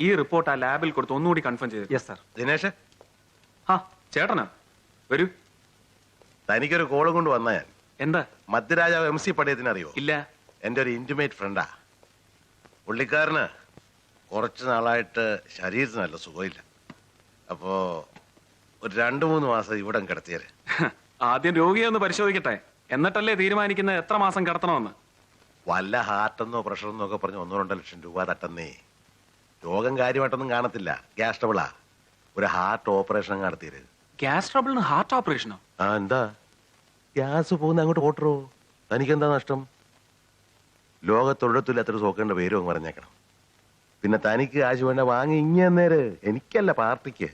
ഈ റിപ്പോർട്ട് ആ ലാബിൽ കൊടുത്ത് ഒന്നുകൂടി കൺഫേം ചെയ്തു. Yes sir. ദിനേശ്, ആ ചേട്ടനാ, വരൂ. തനിക്കൊരു കോളും കൊണ്ട് വന്ന ഞാൻ. എന്താ? മധ്യരാജാവ് MC പടയത്തിന് അറിയോ? ഇല്ല. എന്റെ ഒരു ഇന്റിമേറ്റ് ഫ്രണ്ടാ. പുള്ളിക്കാരന് കുറച്ചു നാളായിട്ട് ശരീരത്തിന് നല്ല സുഖമില്ല. അപ്പോ ഒരു 2-3 മാസം ഇവിടെ കിടത്തിയത്. ആദ്യം രോഗിയെ ഒന്ന് പരിശോധിക്കട്ടെ, എന്നിട്ടല്ലേ തീരുമാനിക്കുന്നത് എത്ര മാസം കിടത്തണമെന്ന്. വല്ല ഹാർട്ടെന്നോ പ്രഷറെന്നോ ഒക്കെ പറഞ്ഞ് 1-2 ലക്ഷം രൂപ തട്ടുന്നേ. രോഗം കാര്യമായിട്ടൊന്നും കാണത്തില്ല, ഗ്യാസ് ട്രബിളാ. ഒരു ഹാർട്ട് ഓപ്പറേഷൻ നടത്തിയത്. ഗ്യാസ് ട്രബിളിന് ഹാർട്ട് ഓപ്പറേഷനോ? ആ, എന്താ ഗ്യാസ് പോകുന്ന അങ്ങോട്ട് ഓട്ടറോ? തനിക്കെന്താ നഷ്ടം? ലോകത്തൊഴത്തില്ലാത്തൊരു സോക്കേണ്ട പേരും അങ്ങ് പറഞ്ഞേക്കണം. പിന്നെ തനിക്ക് കാശ് വേണ്ട വാങ്ങി ഇങ്ങേന്നേര്, എനിക്കല്ല പാർട്ടിക്ക്.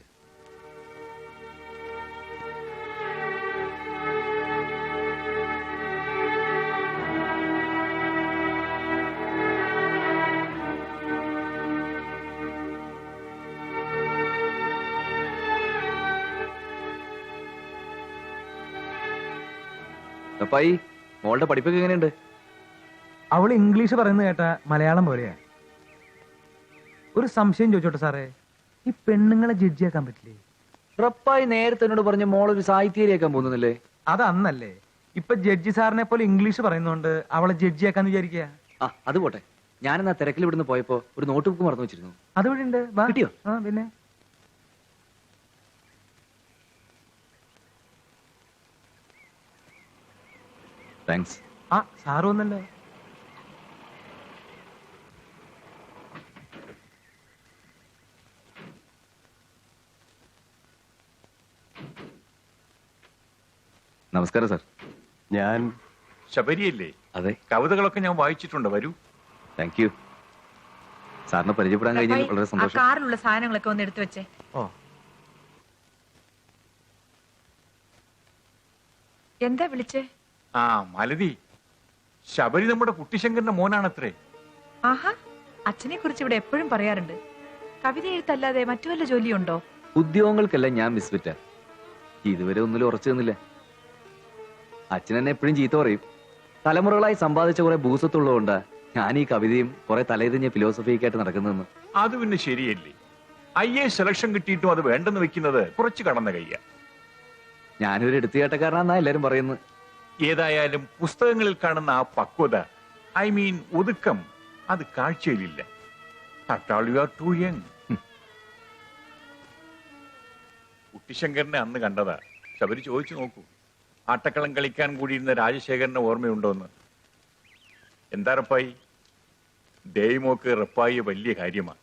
അപ്പായി, മോളുടെ പഠിപ്പൊക്കെ എങ്ങനെയുണ്ട്? അവൾ ഇംഗ്ലീഷ് പറയുന്നത് കേട്ട മലയാളം പോലെയാ. ഒരു സംശയം ചോദിച്ചോട്ടെ സാറേ, ഈ പെണ്ണുങ്ങളെ ജഡ്ജിയാക്കാൻ പറ്റില്ലേ? റപ്പായി നേരത്തെ എന്നോട് പറഞ്ഞ മോളൊരു സാഹിത്യരിയാക്കാൻ പോകുന്നില്ലേ? അത് അന്നല്ലേ. ഇപ്പൊ ജഡ്ജി സാറിനെ പോലെ ഇംഗ്ലീഷ് പറയുന്നോണ്ട് അവളെ ജഡ്ജിയാക്കാന്ന് വിചാരിക്കുക. ആ, അത് പോട്ടെ. ഞാനെന്നാ തിരക്കിൽ ഇവിടുന്ന് പോയപ്പോ ഒരു നോട്ട് ബുക്ക് മറന്നു വെച്ചിരുന്നു. അതുവഴി ഉണ്ട്. കിട്ടിയോ? ആ, പിന്നെ താങ്ക്സ്. ആ, സാറ് വന്നല്ലോ. നമസ്കാരം സാർ. ഞാൻ ശബരിയല്ലേ? അതെ. കവിതകളൊക്കെ ഞാൻ വായിച്ചിട്ടുണ്ട്. വരൂ. Thank you. സാറിനെ പരിചയപ്പെടാൻ കഴിഞ്ഞാൽ വളരെ സന്തോഷം. കാറിലുള്ള സാധനങ്ങളൊക്കെ ഒന്ന് എടുത്തു വെച്ചേ. ഓ, എന്താ വിളിച്ചേ? ആ, മാലതി, ശബരി നമ്മുടെ കുട്ടിശങ്കറിന്റെ മോനാണത്രേ. ആഹാ, അച്ഛനെ കുറിച്ച് ഇവിടെ എപ്പോഴും പറയാറുണ്ട്. കവിത എഴുത്തല്ലാതെ മറ്റു വല്ല ജോലിയുണ്ടോ? ഉദ്യോഗങ്ങൾക്കെല്ലാം ഞാൻ മിസ്ഫിറ്റ. ഇതുവരെ ഒന്നിലും ഉറച്ചു നിന്നില്ല. അച്ഛൻ എന്നെ എപ്പോഴും ചീത്ത പറയും. തലമുറകളായി സമ്പാദിച്ച കുറെ ഭൂസത്തുള്ളതുകൊണ്ടാ ഞാൻ ഈ കവിതയും കുറെ തലേതിഞ്ഞ ഫിലോസഫിയൊക്കെയായിട്ട് നടക്കുന്നതെന്ന്. അത് പിന്നെ ശരിയല്ലേ? IAS സെലക്ഷൻ കിട്ടിയിട്ടും അത് വേണ്ടെന്ന് വെക്കുന്നത് കുറച്ച് കടന്ന കയ്യ. ഞാനൊരു എടുത്തുകേട്ടക്കാരനാന്നാ എല്ലാരും പറയുന്നത്. ഏതായാലും പുസ്തകങ്ങളിൽ കാണുന്ന ആ പക്വത, ഐ മീൻ ഒതുക്കം, അത് കാഴ്ചയിലില്ല. കുട്ടിശങ്കറിനെ അന്ന് കണ്ടതാ. ശബരി ചോദിച്ചു നോക്കൂ, ആട്ടക്കളം കളിക്കാൻ കൂടിയിരുന്ന രാജശേഖരനെ ഓർമ്മയുണ്ടോന്ന്. എന്താ റപ്പായി? ദേവിമോക്ക് റപ്പായി വലിയ കാര്യമാണ്.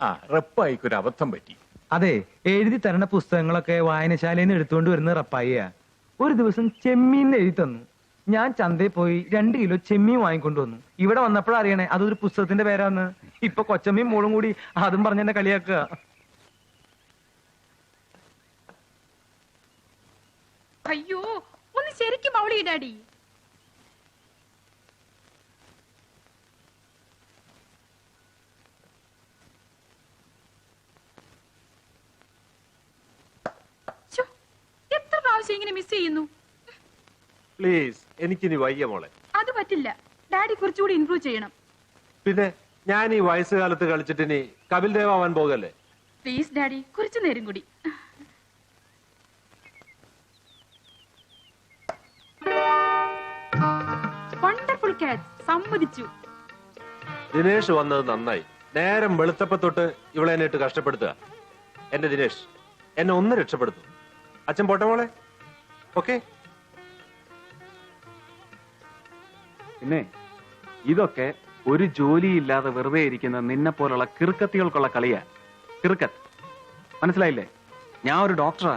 ആ, റപ്പായിക്കൊരു അബദ്ധം പറ്റി. അതെ, എഴുതി തരണ പുസ്തകങ്ങളൊക്കെ വായനശാലയിൽ നിന്ന് എടുത്തുകൊണ്ട് വരുന്ന റപ്പായിയാ. ഒരു ദിവസം ചെമ്മീൻ എഴുതി തന്നു. ഞാൻ ചന്തയിൽ പോയി 2 കിലോ ചെമ്മീൻ വാങ്ങിക്കൊണ്ടുവന്നു. ഇവിടെ വന്നപ്പോഴറിയണേ അതൊരു പുസ്തകത്തിന്റെ പേരാന്ന്. ഇപ്പൊ കൊച്ചമ്മയും മോളും കൂടി അതും പറഞ്ഞെന്നെ കളിയാക്കുക. അയ്യോ, ഒന്ന് ശരിക്കും അവളി ഡാഡി. എത്ര പ്രാവശ്യം ഇങ്ങനെ മിസ് ചെയ്യുന്നു. പ്ലീസ്, എനിക്കിനി വയ്യ മോളെ. അത് പറ്റില്ല, ഡാഡി കുറച്ചുകൂടി ഇംപ്രൂവ് ചെയ്യണം. പിന്നെ ഞാൻ ഈ വയസ്സുകാലത്ത് കളിച്ചിട്ട് ഇനി കപിൽ ദേവ് ആവാൻ പോകല്ലേ? പ്ലീസ് ഡാഡി, കുറച്ചു നേരം കൂടി. വണ്ടർഫുൾ ക്യാച്ച്, സമ്മതിച്ചു. ദിനേഷ് വന്നത് നന്നായി. നേരം വെളുത്തപ്പ തൊട്ട് ഇവളെ എന്നെ ഇട്ട് കഷ്ടപ്പെടുത്തുക. എന്റെ ദിനേഷ് എന്നെ ഒന്ന് രക്ഷപ്പെടുത്തും. അച്ഛൻ പോട്ടെ മോളെ. ഓക്കെ. പിന്നെ ഇതൊക്കെ ഒരു ജോലിയില്ലാതെ വെറുതെ ഇരിക്കുന്ന നിന്നെ പോലുള്ള കിറുക്കത്തികൾക്കുള്ള കളിയാ. കിറുക്കത്ത് മനസ്സിലായില്ലേ? ഞാൻ ഒരു ഡോക്ടറാ.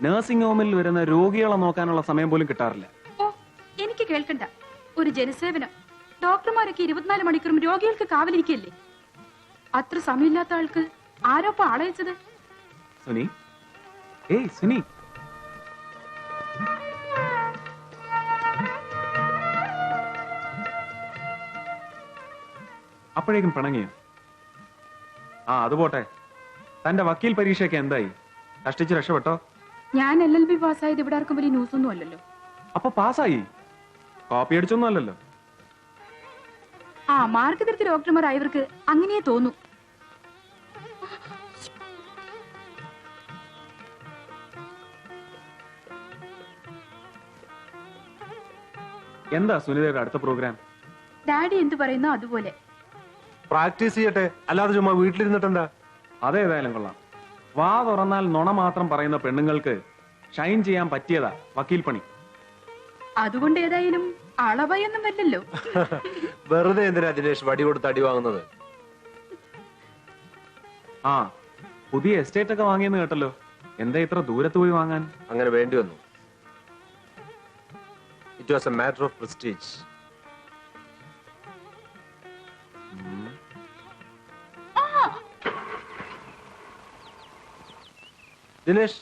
നഴ്സിംഗ് ഹോമിൽ വരുന്ന രോഗികളെ നോക്കാനുള്ള സമയം പോലും കിട്ടാറില്ല. ഓ, എനിക്ക് കേൾക്കണ്ട. ഒരു ജനസേവനം. ഡോക്ടർമാരൊക്കെ 24 മണിക്കൂറും രോഗികൾക്ക് കാവലിരിക്കല്ലേ. അത്ര സമയമില്ലാത്ത ആൾക്ക് ആരോപ്പ ആളയച്ചത്? സുനി, ഏയ് സുനി, അപ്പോഴേക്കും പിണങ്ങിയോ? ആ, അത് പോട്ടെ. തന്റെ വക്കീൽ പരീക്ഷയൊക്കെ എന്തായി? കഷ്ടിച്ച് രക്ഷപ്പെട്ടോ? ഞാൻ LLB പാസ്സായത് ഇവിടെ ആർക്കും വലിയ ന്യൂസ് ഒന്നും അല്ലല്ലോ. അപ്പൊ പാസ്സായി? കോപ്പി അടിച്ചൊന്നും അല്ലല്ലോ. ആ, മാർക്ക് തിരുത്തി ഡോക്ടർമാർ ആയവർക്ക് അങ്ങനെയേ തോന്നൂ. എന്താ സുനിതയുടെ അടുത്ത പ്രോഗ്രാം? ഡാഡി എന്ത് പറയുന്നോ അതുപോലെ. പ്രാക്ടീസ് ചെയ്യട്ടെ, അല്ലാതെ ചുമ്മാ വീട്ടിലിരുന്നിട്ടെന്താ? അതേതായാലും കൊള്ളാം. വാ തുറന്നാൽ നുണ മാത്രം പറയുന്ന പെണ്ണുങ്ങൾക്ക് ഷൈൻ ചെയ്യാൻ പറ്റിയതാ വക്കീൽ പണി. അതുകൊണ്ട് ഏതായാലും അളവയൊന്നും വരില്ലല്ലോ. വെറുതെ എന്തിനാ ദിനേശ് വടി കൊടുത്ത് അടി വാങ്ങുന്നത്? ആ, പുതിയ എസ്റ്റേറ്റ് ഒക്കെ വാങ്ങിയെന്ന് കേട്ടല്ലോ. എന്താ ഇത്ര ദൂരത്ത് പോയി വാങ്ങാൻ? അങ്ങനെ വേണ്ടി വന്നു. It was A matter of prestige. Dinesh,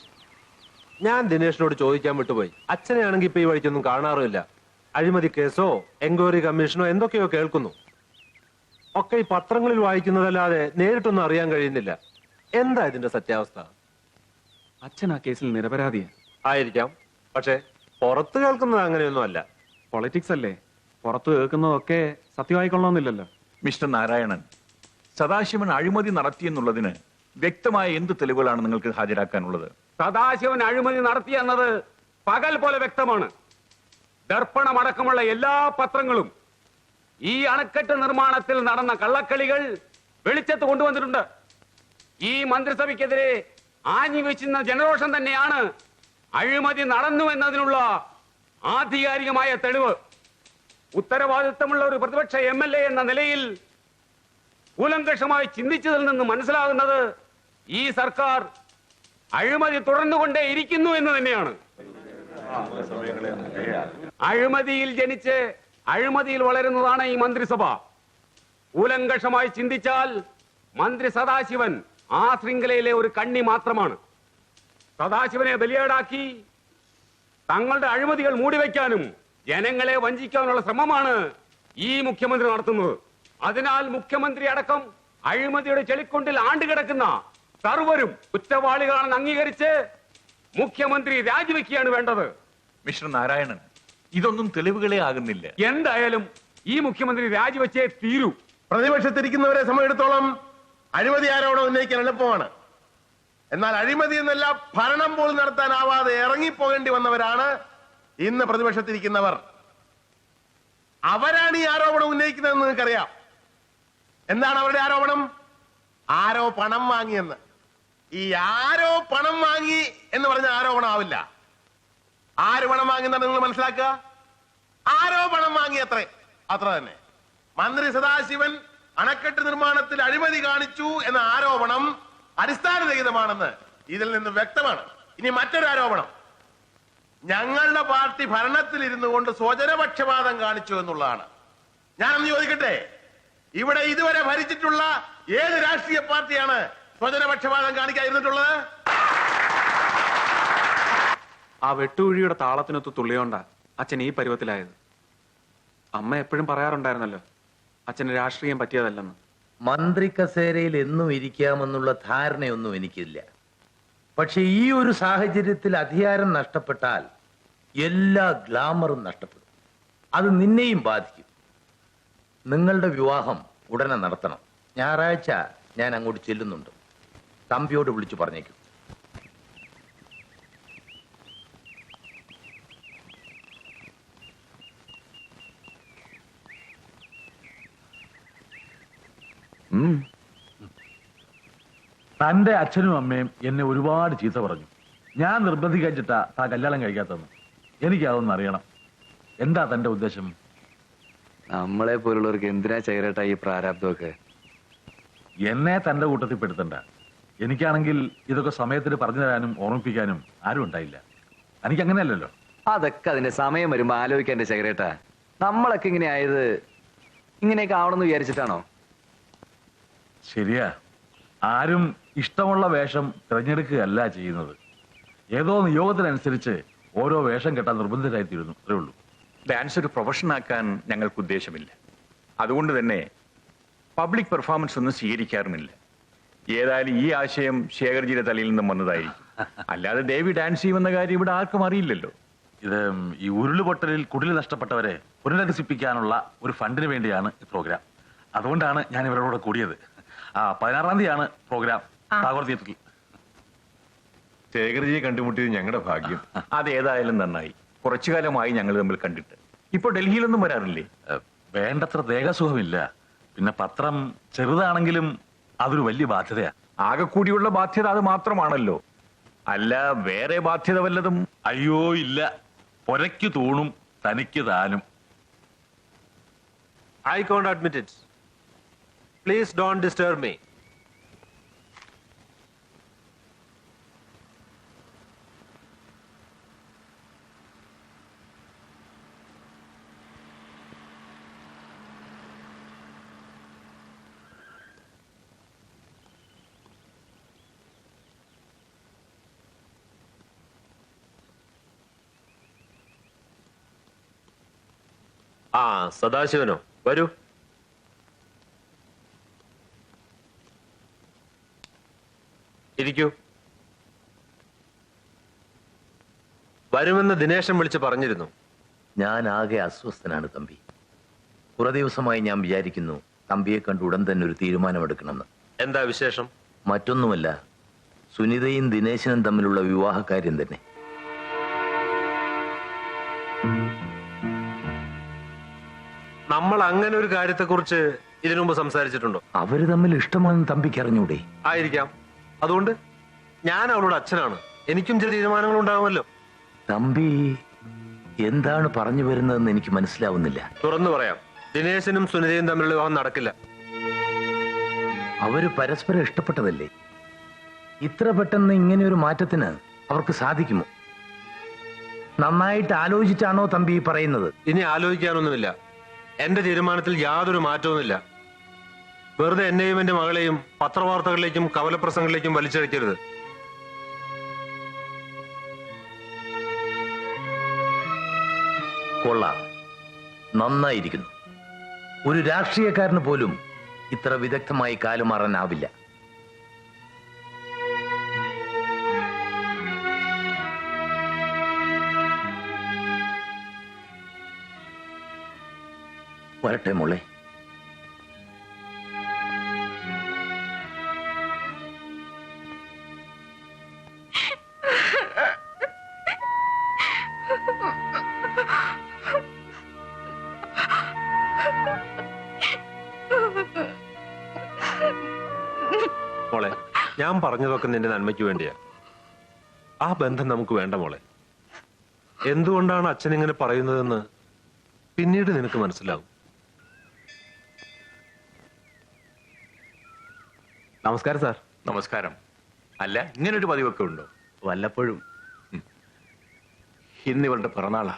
ഞാൻ ദിനേശിനോട് ചോദിക്കാൻ വിട്ടുപോയി. അച്ഛനെയാണെങ്കിൽ ഇപ്പൊ ഈ വഴിക്കൊന്നും കാണാറുമില്ല. അഴിമതി കേസോ എൻക്വയറി കമ്മീഷനോ എന്തൊക്കെയോ കേൾക്കുന്നു. ഒക്കെ ഈ പത്രങ്ങളിൽ വായിക്കുന്നതല്ലാതെ നേരിട്ടൊന്നും അറിയാൻ കഴിയുന്നില്ല. എന്താ ഇതിന്റെ സത്യാവസ്ഥ? അച്ഛൻ ആ കേസിൽ നിരപരാധിയാ. ആയിരിക്കാം, പക്ഷെ പുറത്ത് കേൾക്കുന്നത് അങ്ങനെയൊന്നും അല്ല. പൊളിറ്റിക്സ് അല്ലേ, പുറത്ത് കേൾക്കുന്നതൊക്കെ സത്യമായിക്കൊള്ളണമെന്നില്ലല്ലോ. മിസ്റ്റർ നാരായണൻ, സദാശിവൻ അഴിമതി നടത്തിയെന്നുള്ളതിന് വ്യക്തമായ എന്ത് തെളിവുകളാണ് നിങ്ങൾക്ക് ഹാജരാക്കാനുള്ളത്? സദാശിവൻ അഴിമതി നടത്തിയെന്നത് പകൽ പോലെ വ്യക്തമാണ്. ദർപ്പണമടക്കമുള്ള എല്ലാ പത്രങ്ങളും ഈ അണക്കെട്ട് നിർമ്മാണത്തിൽ നടന്ന കള്ളക്കളികൾ വെളിച്ചത്ത് കൊണ്ടുവന്നിട്ടുണ്ട്. ഈ മന്ത്രിസഭയ്ക്കെതിരെ ആഞ്ഞു വീശുന്ന ജനരോഷം തന്നെയാണ് അഴിമതി നടന്നു എന്നതിനുള്ള ആധികാരികമായ തെളിവ്. ഉത്തരവാദിത്തമുള്ള ഒരു പ്രതിപക്ഷ MLA എന്ന നിലയിൽ കൂലങ്കഷമായി ചിന്തിച്ചതിൽ നിന്ന് മനസ്സിലാകുന്നത് ഈ സർക്കാർ അഴിമതി തുടർന്നുകൊണ്ടേ ഇരിക്കുന്നു എന്ന് തന്നെയാണ്. അഴിമതിയിൽ ജനിച്ച് അഴിമതിയിൽ വളരുന്നതാണ് ഈ മന്ത്രിസഭ. കൂലങ്കഷമായി ചിന്തിച്ചാൽ മന്ത്രി സദാശിവൻ ആ ശൃംഖലയിലെ ഒരു കണ്ണി മാത്രമാണ്. സദാശിവനെ ബലിയേടാക്കി തങ്ങളുടെ അഴിമതികൾ മൂടിവെക്കാനും ജനങ്ങളെ വഞ്ചിക്കാനുള്ള ശ്രമമാണ് ഈ മുഖ്യമന്ത്രി നടത്തുന്നത്. അതിനാൽ മുഖ്യമന്ത്രി അടക്കം അഴിമതിയുടെ ചെളിക്കൊണ്ടിൽ ആണ്ടുകിടക്കുന്ന സർവരും കുറ്റവാളികളാണെന്ന് അംഗീകരിച്ച് മുഖ്യമന്ത്രി രാജിവെക്കുകയാണ് വേണ്ടത്. മിസ്റ്റർ നാരായണൻ, ഇതൊന്നും തെളിവുകളെ ആകുന്നില്ല. എന്തായാലും ഈ മുഖ്യമന്ത്രി രാജിവെച്ചേ തീരൂ. പ്രതിപക്ഷത്തിരിക്കുന്നവരെ സമയത്തോളം അഴിമതി ആരോപണം ഉന്നയിക്കാൻ എളുപ്പമാണ്. എന്നാൽ അഴിമതി എന്നല്ല, ഭരണം പോലും നടത്താനാവാതെ ഇറങ്ങിപ്പോകേണ്ടി വന്നവരാണ് ഇന്ന് പ്രതിപക്ഷത്തിരിക്കുന്നവർ. അവരാണ് ഈ ആരോപണം ഉന്നയിക്കുന്നതെന്ന് നിങ്ങൾക്കറിയാം. എന്താണ് അവരുടെ ആരോപണം? ആരോ പണം വാങ്ങിയെന്ന്. ഈ ആരോ പണം വാങ്ങി എന്ന് പറഞ്ഞ ആരോപണം ആവില്ല. ആര് പണം വാങ്ങിയെന്നാണ് നിങ്ങൾ മനസ്സിലാക്കുക? ആരോ പണം വാങ്ങി, അത്ര തന്നെ. മന്ത്രി സദാശിവൻ അണക്കെട്ട് നിർമ്മാണത്തിൽ അഴിമതി കാണിച്ചു എന്ന ആരോപണം അടിസ്ഥാനരഹിതമാണെന്ന് ഇതിൽ നിന്ന് വ്യക്തമാണ്. ഇനി മറ്റൊരു ആരോപണം, ഞങ്ങളുടെ പാർട്ടി ഭരണത്തിൽ ഇരുന്നു കൊണ്ട് സ്വജനപക്ഷപാതം കാണിച്ചു എന്നുള്ളതാണ്. ഞാനൊന്ന് ചോദിക്കട്ടെ, ഇവിടെ ഇതുവരെ ഭരിച്ചിട്ടുള്ള ഏത് രാഷ്ട്രീയ പാർട്ടിയാണ് സ്വജനപക്ഷപാതം കാണിക്കാതിരുന്നിട്ടുള്ളത്? ആ വെട്ടുകുഴിയുടെ താളത്തിനൊത്ത് തുള്ളിയോണ്ടാ അച്ഛൻ ഈ പരുവത്തിലായത്. അമ്മ എപ്പോഴും പറയാറുണ്ടായിരുന്നല്ലോ അച്ഛന് രാഷ്ട്രീയം പറ്റിയതല്ലെന്ന്. മന്ത്രി കസേരയിൽ എന്നും ഇരിക്കാമെന്നുള്ള ധാരണയൊന്നും എനിക്കില്ല. പക്ഷെ ഈ ഒരു സാഹചര്യത്തിൽ അധികാരം നഷ്ടപ്പെട്ടാൽ എല്ലാ ഗ്ലാമറും നഷ്ടപ്പെടും. അത് നിന്നെയും ബാധിക്കും. നിങ്ങളുടെ വിവാഹം ഉടനെ നടത്തണം. ഞായറാഴ്ച ഞാൻ അങ്ങോട്ട് ചെല്ലുന്നുണ്ട്. തമ്പിയോട് വിളിച്ചു പറഞ്ഞേക്കും. തന്റെ അച്ഛനും അമ്മയും എന്നെ ഒരുപാട് ചീത്ത പറഞ്ഞു. ഞാൻ നിർബന്ധിച്ചിട്ടാ താ കല്യാണം കഴിക്കാത്തതെന്ന്. എനിക്ക് അതൊന്നും അറിയണം. എന്താ തന്റെ ഉദ്ദേശം? നമ്മളെ പോലുള്ളവർക്ക് എന്തിനാ ചേരട്ടാ ഈ പ്രാരാബ്ദമൊക്കെ? എന്നെ തന്റെ കൂട്ടത്തിൽ പെടുത്തണ്ട. എനിക്കാണെങ്കിൽ ഇതൊക്കെ സമയത്തിന് പറഞ്ഞു തരാനും ഓർമ്മിപ്പിക്കാനും ആരും ഉണ്ടായില്ല. എനിക്ക് അങ്ങനെയല്ലല്ലോ. അതൊക്കെ അതിന്റെ സമയം വരുമ്പോ ആലോചിക്കാൻ ചേരട്ടാ. നമ്മളൊക്കെ ഇങ്ങനെ ആയത് ഇങ്ങനെയൊക്കെ ആവണമെന്ന് വിചാരിച്ചിട്ടാണോ? ശരിയാ, ആരും ഇഷ്ടമുള്ള വേഷം തിരഞ്ഞെടുക്കുകയല്ല ചെയ്യുന്നത്. ഏതോ നിയോഗത്തിനനുസരിച്ച് ഓരോ വേഷം കെട്ടാൻ നിർബന്ധിതരായിത്തീരുന്നു. അത്രേ ഉള്ളൂ. ഡാൻസ് ഒരു പ്രൊഫഷൻ ആക്കാൻ ഞങ്ങൾക്ക് ഉദ്ദേശമില്ല. അതുകൊണ്ട് തന്നെ പബ്ലിക് പെർഫോമൻസ് ഒന്നും സ്വീകരിക്കാറുമില്ല. ഏതായാലും ഈ ആശയം ശേഖർജിയുടെ തലയിൽ നിന്നും വന്നതായിരിക്കും. അല്ലാതെ ദേവി ഡാൻസ് ചെയ്യുമെന്ന കാര്യം ഇവിടെ ആർക്കും അറിയില്ലല്ലോ. ഇത് ഈ ഉരുളുപൊട്ടലിൽ കുടിൽ നഷ്ടപ്പെട്ടവരെ പുനരധിവസിപ്പിക്കാനുള്ള ഒരു ഫണ്ടിന് വേണ്ടിയാണ് ഈ പ്രോഗ്രാം. അതുകൊണ്ടാണ് ഞാൻ ഇവരോട് കൂടിയത്. 16-ാം തീയതിയാണ് പ്രോഗ്രാം ടാഗോർ തിയേറ്ററിൽ. ശേഖർജിയെ കണ്ടുമുട്ടിയത് ഞങ്ങളുടെ ഭാഗ്യം. അതേതായാലും നന്നായി. കുറച്ചു കാലമായി ഞങ്ങൾ തമ്മിൽ കണ്ടിട്ട്. ഇപ്പൊ ഡൽഹിയിലൊന്നും വരാറില്ലേ? വേണ്ടത്ര ദേഹസുഖമില്ല. പിന്നെ പത്രം ചെറുതാണെങ്കിലും അതൊരു വലിയ ബാധ്യതയാ. ആകെ കൂടിയുള്ള ബാധ്യത അത് മാത്രമാണല്ലോ. അല്ല, വേറെ ബാധ്യത വല്ലതും? അയ്യോ ഇല്ല. പൊരയ്ക്ക് തൂണും തനിക്ക് താനും. I കോണ്ട് admit it. Please don't disturb me. ആ സദാശിവനോ, വരൂ. ഇരിക്കൂ. വരുമെന്ന് ദിനേശൻ വിളിച്ച് പറഞ്ഞിരുന്നു. ഞാൻ ആകെ അസ്വസ്ഥനാണ് തമ്പി. കുറെ ദിവസമായി ഞാൻ വിചാരിക്കുന്നു തമ്പിയെ കണ്ട് ഉടൻ തന്നെ ഒരു തീരുമാനമെടുക്കണമെന്ന്. എന്താ വിശേഷം? മറ്റൊന്നുമല്ല, സുനിതയും ദിനേശനും തമ്മിലുള്ള വിവാഹകാര്യം തന്നെ. നമ്മൾ അങ്ങനെ ഒരു കാര്യത്തെക്കുറിച്ച് ഇതിനു മുമ്പ് സംസാരിച്ചിട്ടുണ്ടോ? അവര് തമ്മിൽ ഇഷ്ടമാണെന്ന് തമ്പിക്ക് അറിഞ്ഞൂടെ? ആയിരിക്കാം. അതുകൊണ്ട് ഞാൻ അവളുടെ അച്ഛനാണ്. എനിക്കും ചില തീരുമാനങ്ങൾ ഉണ്ടാകുമല്ലോ. തമ്പി എന്താണ് പറഞ്ഞു വരുന്നതെന്ന് എനിക്ക് മനസ്സിലാവുന്നില്ല. തുറന്നു പറയാം, ദിനേശനും സുനിതയും തമ്മിലുള്ള വിവാഹം നടക്കില്ല. അവര് പരസ്പരം ഇഷ്ടപ്പെട്ടതല്ലേ? ഇത്ര പെട്ടെന്ന് ഇങ്ങനെ ഒരു മാറ്റത്തിന് അവർക്ക് സാധിക്കുമോ? നന്നായിട്ട് ആലോചിച്ചാണോ തമ്പി പറയുന്നത്? ഇനി ആലോചിക്കാനൊന്നുമില്ല. എന്റെ തീരുമാനത്തിൽ യാതൊരു മാറ്റവുമില്ല. വെറുതെ എന്നെയും എന്റെ മകളെയും പത്രവാർത്തകളിലേക്കും കവലപ്രസംഗങ്ങളിലേക്കും വലിച്ചഴക്കരുത്. കൊള്ളാം, നന്നായിരിക്കുന്നു. ഒരു രാഷ്ട്രീയക്കാരന് പോലും ഇത്ര വിദഗ്ധമായി കാലുമാറാനാവില്ല. വരട്ടെ മോളെ. മോളെ, ഞാൻ പറഞ്ഞതൊക്കെ നിന്റെ നന്മയ്ക്ക് വേണ്ടിയാ. ആ ബന്ധം നമുക്ക് വേണ്ട മോളെ. എന്തുകൊണ്ടാണ് അച്ഛൻ ഇങ്ങനെ പറയുന്നതെന്ന് പിന്നീട് നിനക്ക് മനസ്സിലാവും. നമസ്കാരം സാർ. നമസ്കാരം. അല്ല, ഇങ്ങനൊരു പതിവൊക്കെ ഉണ്ടോ? വല്ലപ്പോഴും. ഇന്ന് ഇവളുടെ പിറന്നാളാ.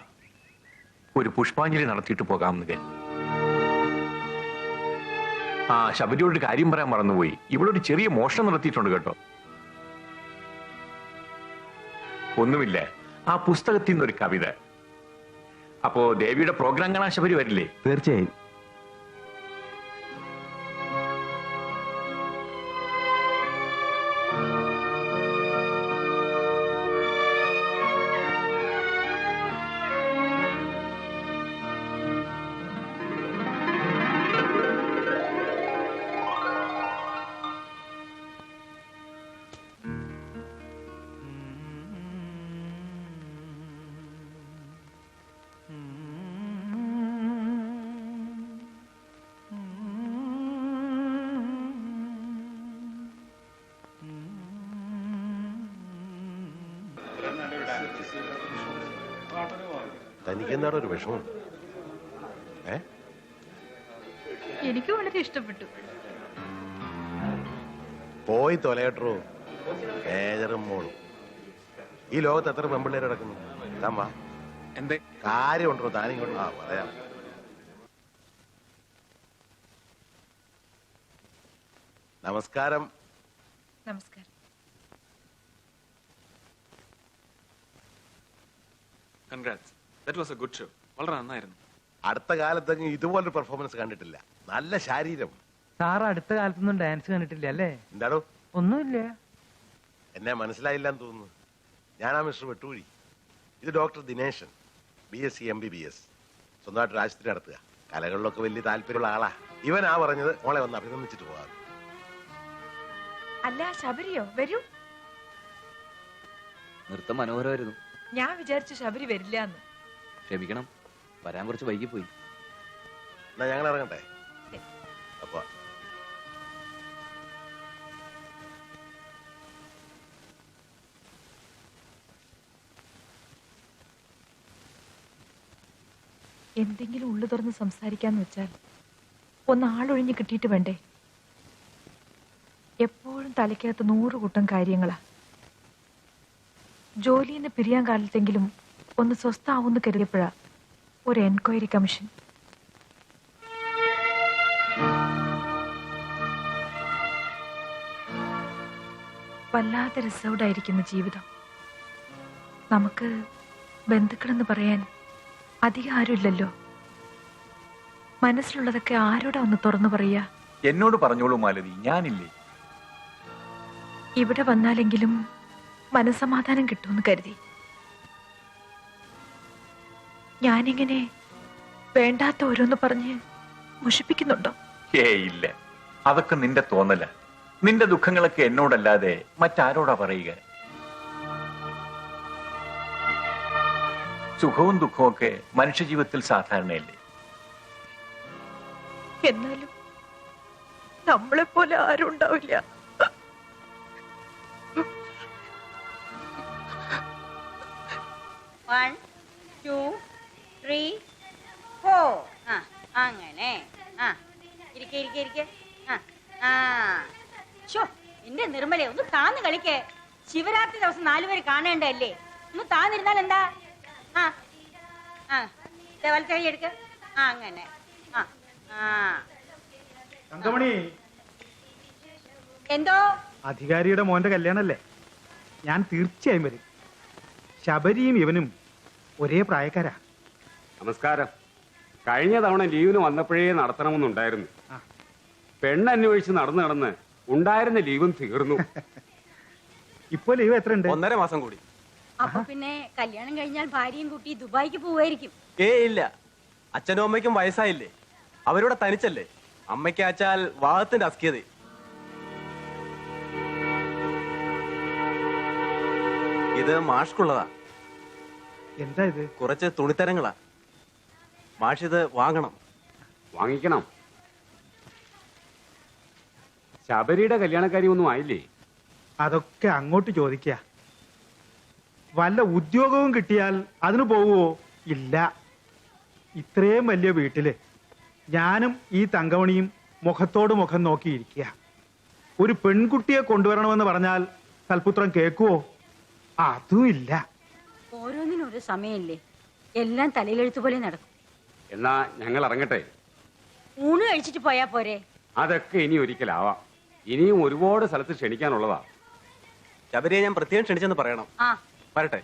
ഒരു പുഷ്പാഞ്ജലി നടത്തിയിട്ട് പോകാമെന്ന് കരുതി. ആ, ശബരിയോട് കാര്യം പറയാൻ മറന്നുപോയി. ഇവളൊരു ചെറിയ മോഷണം നടത്തിയിട്ടുണ്ട് കേട്ടോ. ഒന്നുമില്ല, ആ പുസ്തകത്തിൽ നിന്നൊരു കവിത. അപ്പോ ദേവിയുടെ പ്രോഗ്രാം കാണാൻ ശബരി വരില്ലേ? തീർച്ചയായും. തനിക്കെന്താണ് ഒരു വിഷമം? എനിക്ക് വളരെ ഇഷ്ടപ്പെട്ടു. പോയി തൊലയട്ടോ മേജറും മോളും. ഈ ലോകത്ത് എത്ര പെമ്പിള്ളേർ കിടക്കുന്നു? താൻ വാ. എന്തേ കാര്യമുണ്ടോ? താനിങ്ങോട്ട് ആ പറയാം. നമസ്കാരം. നമസ്കാരം. Congrats. That was A good show. വളരെ നന്നായിരുന്നു. അടുത്ത കാലത്തെങ്ങും ഇതുപോലൊരു പെർഫോമൻസ് കണ്ടിട്ടില്ല. നല്ല ശാരീരം. സാറ് അടുത്ത കാലത്തൊന്നും ഡാൻസ് കണ്ടിട്ടില്ല അല്ലേ? എന്താണോ? ഒന്നുമില്ല. എന്നെ മനസ്സിലായില്ലെന്ന് തോന്നുന്നു. ഞാനാ മിസ്റ്റർ വെട്ടൂരി. ഇത് ഡോക്ടർ ദിനേശൻ, BSc MBBS. സ്വന്തമായിട്ട് ആശുപത്രി നടത്തുക. കലകളിലൊക്കെ വലിയ താല്പര്യമുള്ള ആളാ. ഇവനാ പറഞ്ഞത് മോളെ വന്ന് അഭിനന്ദിച്ചിട്ട് പോകാം. അല്ല, ശബരിയോ? വരൂ. നൃത്തം മനോഹരമായിരുന്നു. ഞാൻ വിചാരിച്ചു ശബരി വരില്ല എന്ന്. ക്ഷമിക്കണം, വരാൻ കുറച്ച് വൈകിപ്പോയി. എന്നാ ഞങ്ങൾ ഇറങ്ങട്ടെ. അപ്പൊ എന്തെങ്കിലും ഉള്ളു തുറന്ന് സംസാരിക്കാന്ന് വെച്ചാൽ ഒന്ന് ആളൊഴിഞ്ഞ് കിട്ടിയിട്ട് വേണ്ടേ? എപ്പോഴും തലയ്ക്കകത്ത് 100 കൂട്ടം കാര്യങ്ങളാ. ജോലിയിൽ നിന്ന് പിരിയാൻ കാലത്തെങ്കിലും ഒന്ന് സ്വസ്ഥാവെന്ന് കരുതിയപ്പോഴാ ഒരു എൻക്വയറി കമ്മീഷൻ. വല്ലാതെ റിസർവ്ഡ് ആയിരിക്കുന്ന ജീവിതം. നമുക്ക് ബന്ധുക്കളെന്ന് പറയാൻ അധികം ആരുമില്ലല്ലോ. മനസ്സിലുള്ളതൊക്കെ ആരോടാ ഒന്ന് തുറന്നു പറയാ? എന്നോട് പറഞ്ഞോളൂ മാലതി, ഞാനില്ലേ. ഇവിടെ വന്നാലെങ്കിലും മനസമാധാനം കിട്ടുമെന്ന് കരുതി. ഞാനിങ്ങനെ വേണ്ടാത്ത ഓരോന്ന് പറഞ്ഞ് മുഷിപ്പിക്കുന്നുണ്ടോ? ഇല്ല, അതൊക്കെ നിന്റെ തോന്നല. നിന്റെ ദുഃഖങ്ങളൊക്കെ എന്നോടല്ലാതെ മറ്റാരോടാ പറയുക? സുഖവും ദുഃഖവും ഒക്കെ മനുഷ്യജീവിതത്തിൽ സാധാരണയല്ലേ? എന്നാലും നമ്മളെ പോലെ ആരും ഉണ്ടാവില്ല. One, two, three, four. അങ്ങനെ ഇരിക്കെ. എന്റെ നിർമ്മലേ, ഒന്ന് താന്ന് കളിക്കേ. ശിവരാത്രി ദിവസം 4 പേര് കാണേണ്ടല്ലേ? ഒന്ന് താന്നിരുന്നാൽ എന്താ? വലത്തെ കൈ എടുക്ക. അങ്ങനെ എന്തോ അധികാരിയുടെ മോന്റെ കല്യാണല്ലേ? ഞാൻ തീർച്ചയായും വരും. ശബരിയും ഇവനും ഒരേ പ്രായക്കാരാ. നമസ്കാരം. കഴിഞ്ഞ തവണ ലീവിന് വന്നപ്പോഴേ നടത്തണമെന്നുണ്ടായിരുന്നു. പെണ്ണന്വേഷിച്ച് നടന്ന് ഉണ്ടായിരുന്ന ലീവും തീർന്നു. ഇപ്പൊ ലീവ് എത്ര ഉണ്ട്? 1.5 മാസം കൂടി. അപ്പൊ പിന്നെ കല്യാണം കഴിഞ്ഞാൽ ഭാര്യയും കുട്ടി ദുബായിക്ക് പോവായിരിക്കും. ഇല്ല, അച്ഛനും അമ്മയ്ക്കും വയസ്സായില്ലേ? അവരോട് തനിച്ചല്ലേ. അമ്മയ്ക്ക് അച്ചാൽ വാദത്തിന്റെ അസ്കിയത്. ഇത് മാഷ്കുള്ളതാ. എന്താ ഇത്? കുറച്ച് തുണിത്തരങ്ങളാ. മാഷ് ഇത് വാങ്ങണം. വാങ്ങിക്കണം. ശബരിയുടെ കല്യാണക്കാരി ഒന്നും ആയില്ലേ? അതൊക്കെ അങ്ങോട്ട് ചോദിക്ക. വല്ല ഉദ്യോഗവും കിട്ടിയാൽ അതിന് പോവുമോ? ഇല്ല. ഇത്രയും വലിയ വീട്ടില് ഞാനും ഈ തങ്കമണിയും മുഖത്തോട് മുഖം നോക്കിയിരിക്കുക. ഒരു പെൺകുട്ടിയെ കൊണ്ടുവരണമെന്ന് പറഞ്ഞാൽ സൽപുത്രം കേൾക്കുവോ? അതും ഇല്ല. ഓരോന്നിനും ഒരു സമയമില്ലേ? എല്ലാം തലയിലെഴുത്ത് പോലെ നടക്കും. എന്നാ ഞങ്ങൾ ഇറങ്ങട്ടെ. ഊണ് കഴിച്ചിട്ട് പോയാ പോരെ? അതൊക്കെ ഇനി ഒരിക്കലാവാം. ഇനിയും ഒരുപാട് സ്ഥലത്ത് ക്ഷണിക്കാനുള്ളതാ. ശബരിയെ ഞാൻ പ്രത്യേകം ക്ഷണിച്ചെന്ന് പറയണം. ആ വരട്ടെ.